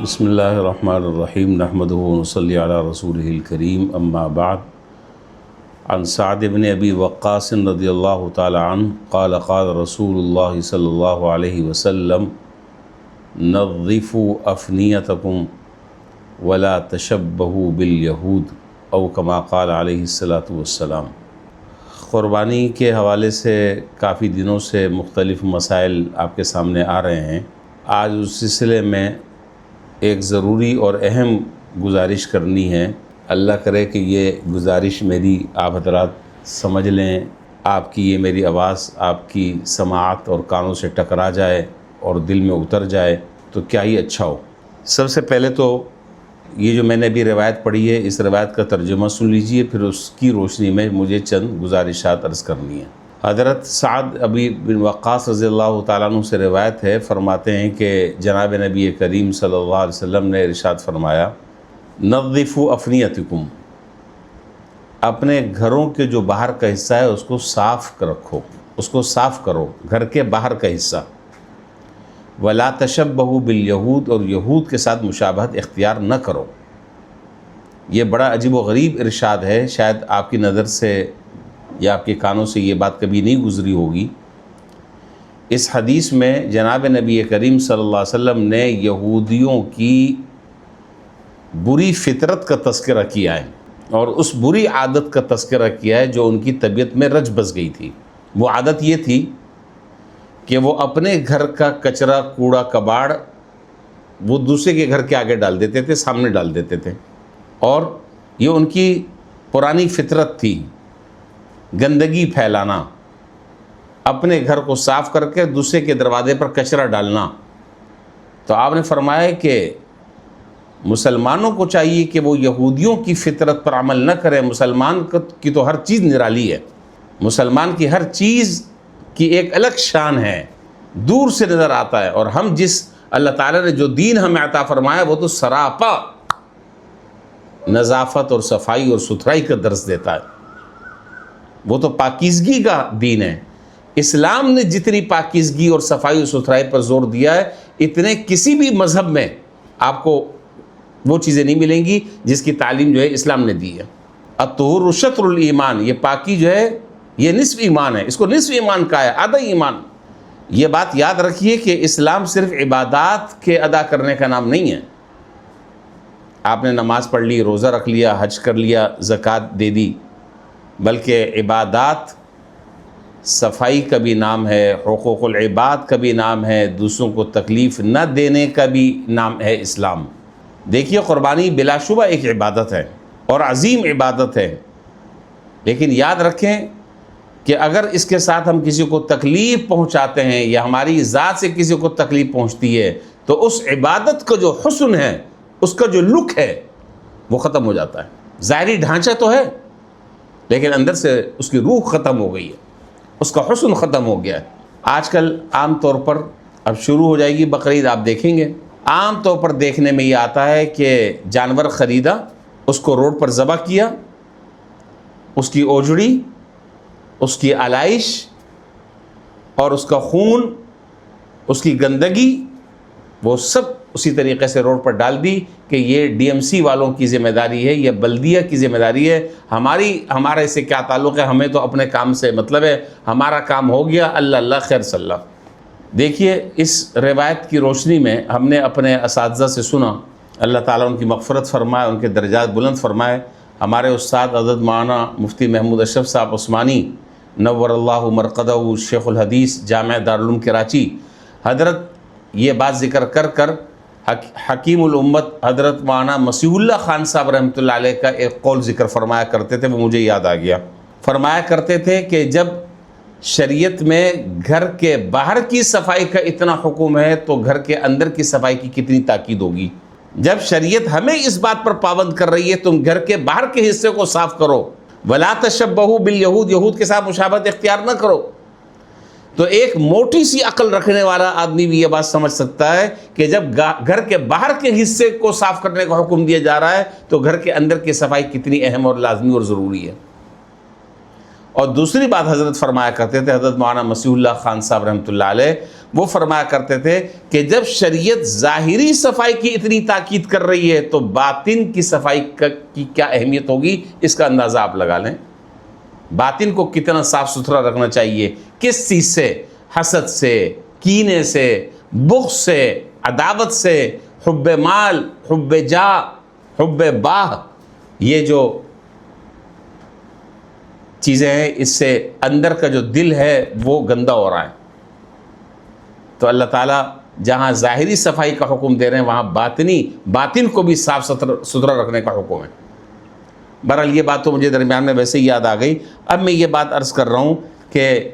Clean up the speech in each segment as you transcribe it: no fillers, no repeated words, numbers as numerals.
بسم اللہ الرحمن الرحیم نحمدہ ونصلی علی رسولہ الکریم اما بعد عن سعد بن ابی وقاص رضی اللہ تعالی عنہ قال قال رسول اللہ صلی اللہ علیہ وسلم نظفوا افنیتکم ولا تشبہوا بالیہود او کما قال علیہ الصلاۃ والسلام۔ قربانی کے حوالے سے کافی دنوں سے مختلف مسائل آپ کے سامنے آ رہے ہیں۔ آج اس سلسلے میں ایک ضروری اور اہم گزارش کرنی ہے۔ اللہ کرے کہ یہ گزارش میری آپ حضرات سمجھ لیں، آپ کی یہ میری آواز آپ کی سماعت اور کانوں سے ٹکرا جائے اور دل میں اتر جائے تو کیا ہی اچھا ہو۔ سب سے پہلے تو یہ جو میں نے ابھی روایت پڑھی ہے، اس روایت کا ترجمہ سن لیجئے، پھر اس کی روشنی میں مجھے چند گزارشات عرض کرنی ہیں۔ حضرت سعد بن وقاص رضی اللہ تعالیٰ عنہ سے روایت ہے، فرماتے ہیں کہ جناب نبی کریم صلی اللہ علیہ وسلم نے ارشاد فرمایا، نظفوا افنیتکم، اپنے گھروں کے جو باہر کا حصہ ہے اس کو صاف رکھو، اس کو صاف کرو، گھر کے باہر کا حصہ۔ ولا تشبہوا بالیہود، اور یہود کے ساتھ مشابہت اختیار نہ کرو۔ یہ بڑا عجیب و غریب ارشاد ہے، شاید آپ کی نظر سے یا آپ کے کانوں سے یہ بات کبھی نہیں گزری ہوگی۔ اس حدیث میں جناب نبی کریم صلی اللہ علیہ وسلم نے یہودیوں کی بری فطرت کا تذکرہ کیا ہے اور اس بری عادت کا تذکرہ کیا ہے جو ان کی طبیعت میں رچ بس گئی تھی۔ وہ عادت یہ تھی کہ وہ اپنے گھر کا کچرا کوڑا کباڑ وہ دوسرے کے گھر کے آگے ڈال دیتے تھے، سامنے ڈال دیتے تھے، اور یہ ان کی پرانی فطرت تھی، گندگی پھیلانا، اپنے گھر کو صاف کر کے دوسرے کے دروازے پر کچرا ڈالنا۔ تو آپ نے فرمایا کہ مسلمانوں کو چاہیے کہ وہ یہودیوں کی فطرت پر عمل نہ کریں۔ مسلمان کی تو ہر چیز نرالی ہے، مسلمان کی ہر چیز کی ایک الگ شان ہے، دور سے نظر آتا ہے، اور ہم جس اللہ تعالیٰ نے جو دین ہمیں عطا فرمایا وہ تو سراپا نظافت اور صفائی اور ستھرائی کا درس دیتا ہے، وہ تو پاکیزگی کا دین ہے۔ اسلام نے جتنی پاکیزگی اور صفائی اور ستھرائی پر زور دیا ہے، اتنے کسی بھی مذہب میں آپ کو وہ چیزیں نہیں ملیں گی جس کی تعلیم جو ہے اسلام نے دی ہے۔ الطہور شطر الایمان، یہ پاکی جو ہے یہ نصف ایمان ہے، اس کو نصف ایمان کہا ہے، آدھا ایمان۔ یہ بات یاد رکھیے کہ اسلام صرف عبادات کے ادا کرنے کا نام نہیں ہے۔ آپ نے نماز پڑھ لی، روزہ رکھ لیا، حج کر لیا، زکوٰۃ دے دی، بلکہ عبادات صفائی کا بھی نام ہے، حقوق العباد کا بھی نام ہے، دوسروں کو تکلیف نہ دینے کا بھی نام ہے اسلام۔ دیکھیے، قربانی بلا شبہ ایک عبادت ہے اور عظیم عبادت ہے، لیکن یاد رکھیں کہ اگر اس کے ساتھ ہم کسی کو تکلیف پہنچاتے ہیں یا ہماری ذات سے کسی کو تکلیف پہنچتی ہے تو اس عبادت کا جو حسن ہے، اس کا جو لک ہے، وہ ختم ہو جاتا ہے۔ ظاہری ڈھانچہ تو ہے لیکن اندر سے اس کی روح ختم ہو گئی ہے، اس کا حسن ختم ہو گیا ہے۔ آج کل عام طور پر اب شروع ہو جائے گی بقرعید، آپ دیکھیں گے عام طور پر دیکھنے میں یہ آتا ہے کہ جانور خریدا، اس کو روڈ پر ذبح کیا، اس کی اوجڑی، اس کی علائش اور اس کا خون، اس کی گندگی، وہ سب اسی طریقے سے روڈ پر ڈال دی کہ یہ ڈی ایم سی والوں کی ذمہ داری ہے، یہ بلدیہ کی ذمہ داری ہے، ہمارا اس سے کیا تعلق ہے، ہمیں تو اپنے کام سے مطلب ہے، ہمارا کام ہو گیا، اللہ اللہ خیر صلی اللہ۔ دیکھیے، اس روایت کی روشنی میں ہم نے اپنے اساتذہ سے سنا، اللہ تعالیٰ ان کی مغفرت فرمائے، ان کے درجات بلند فرمائے۔ ہمارے استاد حضرت مولانا مفتی محمود اشرف صاحب عثمانی نور اللہ مرقدہ، شیخ الحدیث جامعہ دارالعلوم کراچی، حضرت یہ بات ذکر کر حکیم الامت حضرت مولانا مسیح اللہ خان صاحب رحمۃ اللہ علیہ کا ایک قول ذکر فرمایا کرتے تھے، وہ مجھے یاد آ گیا۔ فرمایا کرتے تھے کہ جب شریعت میں گھر کے باہر کی صفائی کا اتنا حکم ہے تو گھر کے اندر کی صفائی کی کتنی تاکید ہوگی۔ جب شریعت ہمیں اس بات پر پابند کر رہی ہے تم گھر کے باہر کے حصے کو صاف کرو، ولا تشبہوا بالیہود، یہود کے ساتھ مشابہت اختیار نہ کرو، تو ایک موٹی سی عقل رکھنے والا آدمی بھی یہ بات سمجھ سکتا ہے کہ جب گھر کے باہر کے حصے کو صاف کرنے کا حکم دیا جا رہا ہے تو گھر کے اندر کی صفائی کتنی اہم اور لازمی اور ضروری ہے۔ اور دوسری بات حضرت فرمایا کرتے تھے، حضرت مولانا مسیح اللہ خان صاحب رحمۃ اللہ علیہ، وہ فرمایا کرتے تھے کہ جب شریعت ظاہری صفائی کی اتنی تاکید کر رہی ہے تو باطن کی صفائی کی کیا اہمیت ہوگی، اس کا اندازہ آپ لگا لیں۔ باطن کو کتنا صاف ستھرا رکھنا چاہیے، کس چیز سے؟ حسد سے، کینے سے، بغض سے، عداوت سے، حب مال، حب جاہ، حب باہ، یہ جو چیزیں ہیں اس سے اندر کا جو دل ہے وہ گندا ہو رہا ہے۔ تو اللہ تعالیٰ جہاں ظاہری صفائی کا حکم دے رہے ہیں وہاں باطن کو بھی صاف ستھرا رکھنے کا حکم ہے۔ بہرحال یہ بات تو مجھے درمیان میں ویسے ہی یاد آ گئی۔ اب میں یہ بات عرض کر رہا ہوں کہ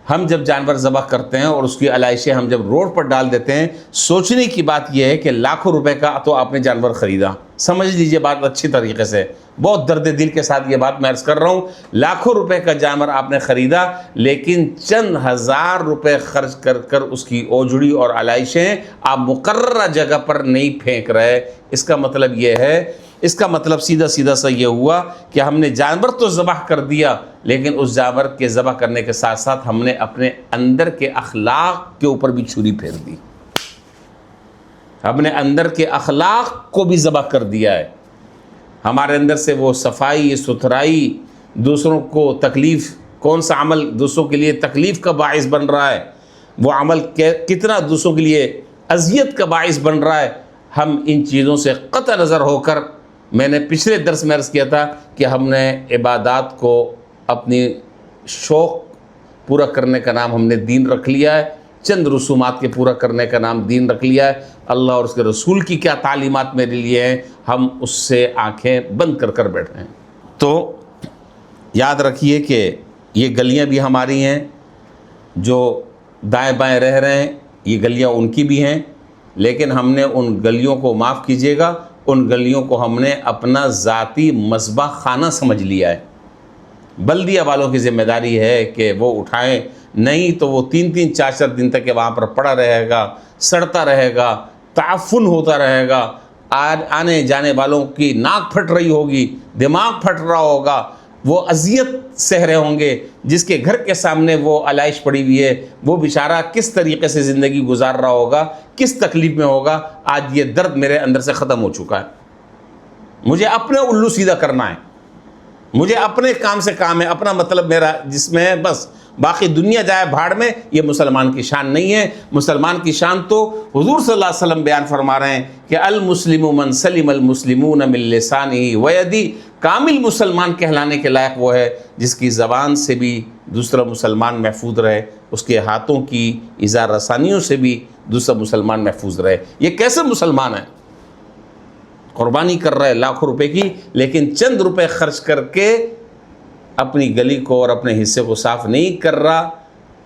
ہم جب جانور ذبح کرتے ہیں اور اس کی علائشیں ہم جب روڈ پر ڈال دیتے ہیں، سوچنے کی بات یہ ہے کہ لاکھوں روپے کا تو آپ نے جانور خریدا، سمجھ لیجئے بات اچھی طریقے سے، بہت درد دل کے ساتھ یہ بات میں عرض کر رہا ہوں، لاکھوں روپے کا جانور آپ نے خریدا، لیکن چند ہزار روپے خرچ کر اس کی اوجڑی اور علائشیں آپ مقررہ جگہ پر نہیں پھینک رہے۔ اس کا مطلب یہ ہے، اس کا مطلب سیدھا سا یہ ہوا کہ ہم نے جانور تو ذبح کر دیا، لیکن اس جانور کے ذبح کرنے کے ساتھ ساتھ ہم نے اپنے اندر کے اخلاق کے اوپر بھی چھری پھیر دی، ہم نے اندر کے اخلاق کو بھی ذبح کر دیا ہے۔ ہمارے اندر سے وہ صفائی ستھرائی، دوسروں کو تکلیف، کون سا عمل دوسروں کے لیے تکلیف کا باعث بن رہا ہے، وہ عمل کتنا دوسروں کے لیے اذیت کا باعث بن رہا ہے، ہم ان چیزوں سے قطع نظر ہو کر، میں نے پچھلے درس میں عرض کیا تھا کہ ہم نے عبادات کو اپنی شوق پورا کرنے کا نام ہم نے دین رکھ لیا ہے، چند رسومات کے پورا کرنے کا نام دین رکھ لیا ہے۔ اللہ اور اس کے رسول کی کیا تعلیمات میرے لیے ہیں، ہم اس سے آنکھیں بند کر بیٹھے ہیں۔ تو یاد رکھیے کہ یہ گلیاں بھی ہماری ہیں، جو دائیں بائیں رہ رہے ہیں یہ گلیاں ان کی بھی ہیں، لیکن ہم نے ان گلیوں کو معاف کیجیے گا، ان گلیوں کو ہم نے اپنا ذاتی مذبح خانہ سمجھ لیا ہے۔ بلدیہ والوں کی ذمہ داری ہے کہ وہ اٹھائیں، نہیں تو وہ 3 4 دن تک وہاں پر پڑا رہے گا، سڑتا رہے گا، تعفن ہوتا رہے گا، آنے جانے والوں کی ناک پھٹ رہی ہوگی، دماغ پھٹ رہا ہوگا، وہ اذیت سہ رہے ہوں گے، جس کے گھر کے سامنے وہ علائش پڑی ہوئی ہے وہ بیچارہ کس طریقے سے زندگی گزار رہا ہوگا، کس تکلیف میں ہوگا۔ آج یہ درد میرے اندر سے ختم ہو چکا ہے، مجھے اپنے الو سیدھا کرنا ہے، مجھے اپنے کام سے کام ہے، اپنا مطلب میرا جس میں ہے، بس باقی دنیا جائے بھاڑ میں، یہ مسلمان کی شان نہیں ہے۔ مسلمان کی شان تو حضور صلی اللہ علیہ وسلم بیان فرما رہے ہیں کہ المسلم من سلم المسلمون من لسانہ ویدی، کامل مسلمان کہلانے کے لائق وہ ہے جس کی زبان سے بھی دوسرا مسلمان محفوظ رہے، اس کے ہاتھوں کی اظہار رسانیوں سے بھی دوسرا مسلمان محفوظ رہے۔ یہ کیسے مسلمان ہے؟ قربانی کر رہا ہے لاکھوں روپے کی، لیکن چند روپے خرچ کر کے اپنی گلی کو اور اپنے حصے کو صاف نہیں کر رہا۔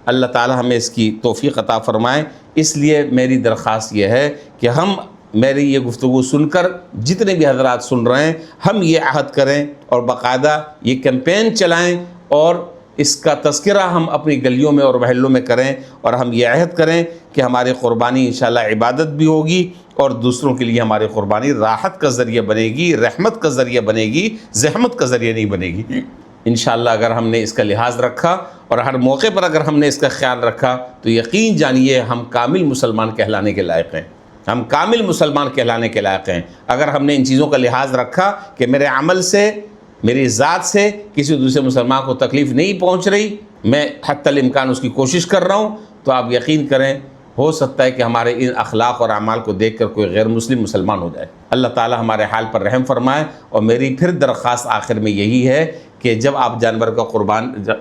اللہ تعالی ہمیں اس کی توفیق عطا فرمائے۔ اس لیے میری درخواست یہ ہے کہ ہم میری یہ گفتگو سن کر جتنے بھی حضرات سن رہے ہیں، ہم یہ عہد کریں اور باقاعدہ یہ کیمپین چلائیں اور اس کا تذکرہ ہم اپنی گلیوں میں اور محلوں میں کریں، اور ہم یہ عہد کریں کہ ہماری قربانی انشاءاللہ عبادت بھی ہوگی اور دوسروں کے لیے ہماری قربانی راحت کا ذریعہ بنے گی، رحمت کا ذریعہ بنے گی، زحمت کا ذریعہ نہیں بنے گی۔ انشاءاللہ اگر ہم نے اس کا لحاظ رکھا اور ہر موقع پر اگر ہم نے اس کا خیال رکھا تو یقین جانیے ہم کامل مسلمان کہلانے کے لائق ہیں، ہم کامل مسلمان کہلانے کے لائق ہیں۔ اگر ہم نے ان چیزوں کا لحاظ رکھا کہ میرے عمل سے، میری ذات سے کسی دوسرے مسلمان کو تکلیف نہیں پہنچ رہی، میں حتی الامکان اس کی کوشش کر رہا ہوں، تو آپ یقین کریں ہو سکتا ہے کہ ہمارے ان اخلاق اور اعمال کو دیکھ کر کوئی غیر مسلم مسلمان ہو جائے۔ اللہ تعالی ہمارے حال پر رحم فرمائے۔ اور میری پھر درخواست آخر میں یہی ہے کہ جب آپ جانور کا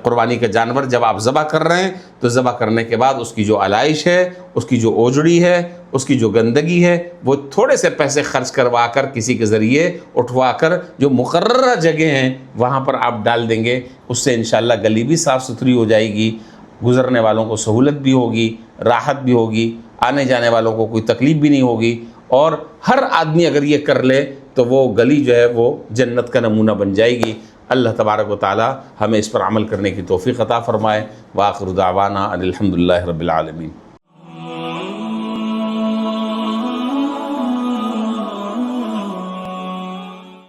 قربانی کا جانور جب آپ ذبح کر رہے ہیں تو ذبح کرنے کے بعد اس کی جو علائش ہے، اس کی جو اوجڑی ہے، اس کی جو گندگی ہے، وہ تھوڑے سے پیسے خرچ کروا کر کسی کے ذریعے اٹھوا کر جو مقررہ جگہ ہیں وہاں پر آپ ڈال دیں گے، اس سے انشاءاللہ گلی بھی صاف ستھری ہو جائے گی، گزرنے والوں کو سہولت بھی ہوگی، راحت بھی ہوگی، آنے جانے والوں کو کوئی تکلیف بھی نہیں ہوگی، اور ہر آدمی اگر یہ کر لے تو وہ گلی جو ہے وہ جنت کا نمونہ بن جائے گی۔ اللہ تبارک و تعالی ہمیں اس پر عمل کرنے کی توفیق عطا فرمائے۔ وآخر دعوانا ان الحمدللہ رب العالمین۔